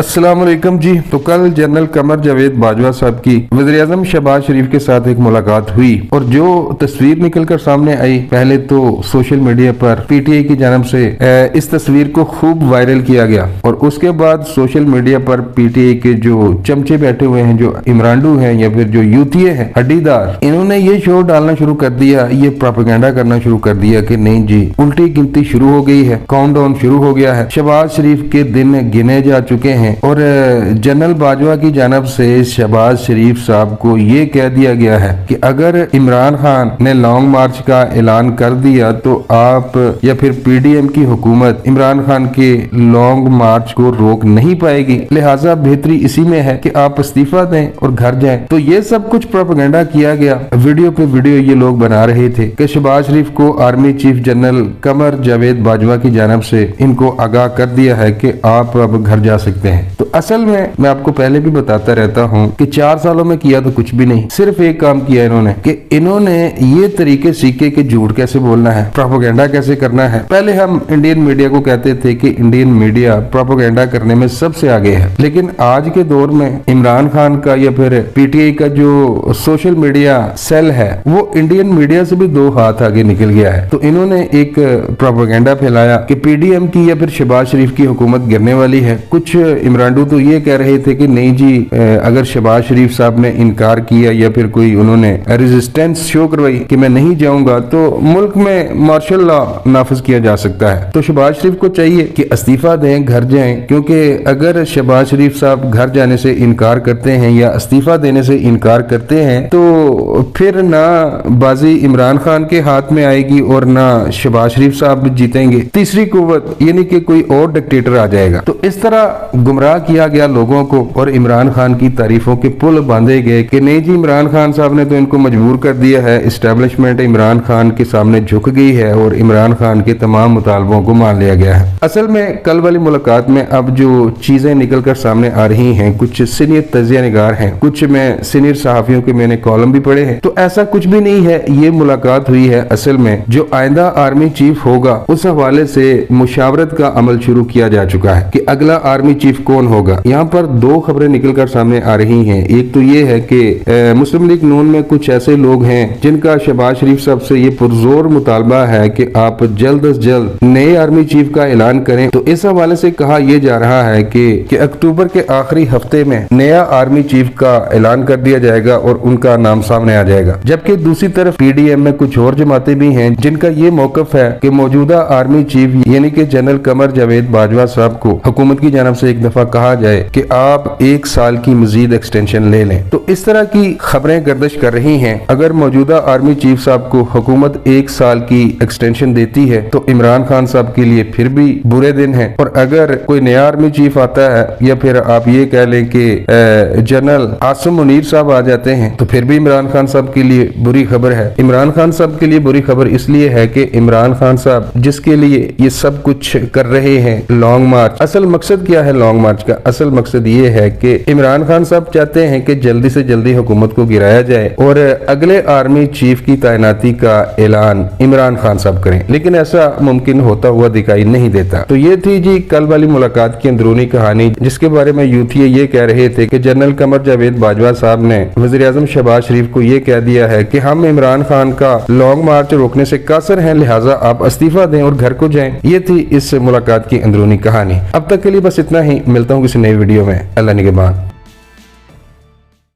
अस्सलाम वालेकुम जी। तो कल जनरल कमर जावेद बाजवा साहब की वज़ीर आज़म शहबाज शरीफ के साथ एक मुलाकात हुई और जो तस्वीर निकलकर सामने आई, पहले तो सोशल मीडिया पर पीटीआई की जानब से इस तस्वीर को खूब वायरल किया गया और उसके बाद सोशल मीडिया पर पीटीआई के जो चमचे बैठे हुए हैं, जो इमरानडू हैं या फिर जो यूथिये हैं हड्डीदार, इन्होंने ये शोर डालना शुरू कर दिया, ये प्रोपेगेंडा करना शुरू कर दिया कि नहीं जी, उल्टी गिनती शुरू हो गई है, काउंटडाउन शुरू हो गया है, शहबाज शरीफ के दिन गिने जा चुके हैं। और जनरल बाजवा की जानब से शहबाज शरीफ साहब को ये कह दिया गया है कि अगर इमरान खान ने लॉन्ग मार्च का ऐलान कर दिया तो आप या फिर पीडीएम की हुकूमत इमरान खान के लॉन्ग मार्च को रोक नहीं पाएगी, लिहाजा बेहतरी इसी में है कि आप इस्तीफा दें और घर जाएं। तो ये सब कुछ प्रोपेगेंडा किया गया, वीडियो पे वीडियो ये लोग बना रहे थे कि शहबाज शरीफ को army chief general Qamar Javed Bajwa की जानब से इनको आगाह कर दिया है कि आप अब घर जा सकते हैं। तो असल में मैं आपको पहले भी बताता रहता हूं कि 4 सालों में किया तो कुछ भी नहीं, सिर्फ एक काम किया इन्होंने कि इन्होंने ये तरीके सीखे कि झूठ कैसे बोलना है, प्रोपेगेंडा कैसे करना है। पहले हम इंडियन मीडिया को कहते थे कि इंडियन मीडिया प्रोपेगेंडा करने में सबसे आगे है, लेकिन आज के दौर में इमरान खान का या फिर पीटीआई का जो सोशल मीडिया सेल है वो इंडियन मीडिया से भी 2 हाथ आगे निकल गया है। तो इन्होंने एक प्रोपेगेंडा फैलाया कि पीडीएम की या फिर शहबाज शरीफ की हुकूमत गिरने वाली है। कुछ इमरानडू तो ये कह रहे थे कि नहीं जी, अगर शहबाज शरीफ साहब ने इनकार किया या फिर कोई उन्होंने रेजिस्टेंस शो करवाई कि मैं नहीं जाऊंगा तो मुल्क में मार्शल लॉ नाफिज किया जा सकता है। तो शहबाज शरीफ को चाहिए कि इस्तीफा दें, घर जाएं, क्योंकि अगर शहबाज शरीफ साहब घर जाने से इनकार करते हैं या इस्तीफा देने से इनकार करते हैं तो फिर ना बाजी इमरान खान के हाथ में आएगी और ना शहबाज शरीफ साहब जीतेंगे, तीसरी कुव्वत यानी कि कोई और डिक्टेटर आ जाएगा। तो इस तरह गुमराह किया गया लोगों को और इमरान खान की तारीफों के पुल बांधे गए कि नहीं जी, इमरान खान साहब ने तो इनको मजबूर कर दिया है, इस्टेब्लिशमेंट इमरान खान के सामने झुक गई है और इमरान खान के तमाम मुतालबों को मान लिया गया है। असल में कल वाली मुलाकात में अब जो चीजें निकल कर सामने आ रही हैं, कुछ सीनियर तजिया निगार हैं, कुछ में सीनियर सहाफियों के मैंने कॉलम भी पढ़े हैं, तो ऐसा कुछ भी नहीं है। ये मुलाकात हुई है असल में जो आइंदा आर्मी चीफ होगा उस हवाले से मुशावरत का अमल शुरू किया जा चुका है कि अगला आर्मी चीफ कौन होगा। यहाँ पर 2 खबरें निकलकर सामने आ रही हैं। एक तो ये है कि मुस्लिम लीग नून में कुछ ऐसे लोग हैं जिनका शहबाज शरीफ साहब से ये पुरजोर मुतालबा है कि आप जल्द अज जल्द नए आर्मी चीफ का ऐलान करें। तो इस हवाले से कहा यह जा रहा है कि अक्टूबर के आखिरी हफ्ते में नया आर्मी चीफ का ऐलान कर दिया जाएगा और उनका नाम सामने आ जाएगा। जबकि दूसरी तरफ पीडीएम में कुछ और जमातें भी हैं जिनका ये मौकफ है कि मौजूदा आर्मी चीफ यानी कि जनरल कमर जावेद बाजवा साहब को हुकूमत की जानब से एक दफा कहा जाए कि आप 1 साल की मजीद एक्सटेंशन ले लें। तो इस तरह की खबरें गर्दिश कर रही हैं। अगर मौजूदा आर्मी चीफ साहब को हुकूमत 1 साल की एक्सटेंशन देती है तो इमरान खान साहब के लिए फिर भी बुरे दिन है, और अगर कोई नया आर्मी चीफ आता है या फिर आप ये कह लें कि जनरल आसिम मुनीर साहब आ जाते हैं तो फिर भी इमरान खान साहब के लिए बुरी खबर है। इमरान खान साहब के लिए बुरी खबर इसलिए है कि इमरान खान साहब जिसके लिए ये सब कुछ कर रहे हैं, लॉन्ग मार्च, असल मकसद क्या है लॉन्ग मार्च का? असल मकसद ये है कि इमरान खान साहब चाहते हैं कि जल्दी से जल्दी हुकूमत को गिराया जाए और अगले आर्मी चीफ की तैनाती का ऐलान इमरान खान साहब करें, लेकिन ऐसा मुमकिन होता हुआ दिखाई नहीं देता। तो ये थी जी कल वाली मुलाकात की अंदरूनी कहानी, जिसके बारे में यूथिये ये कह रहे थे कि जनरल कमर जावेद बाजवा साहब ने वज़ीर आज़म शहबाज शरीफ को ये कह दिया है कि हम इमरान खान का लॉन्ग मार्च रोकने से कासर हैं, लिहाजा आप इस्तीफा दें और घर को जाएं। ये थी इस मुलाकात की अंदरूनी कहानी। अब तक के लिए बस इतना ही, मिलता हूँ किसी नई वीडियो में। अल्लाह निगहबान।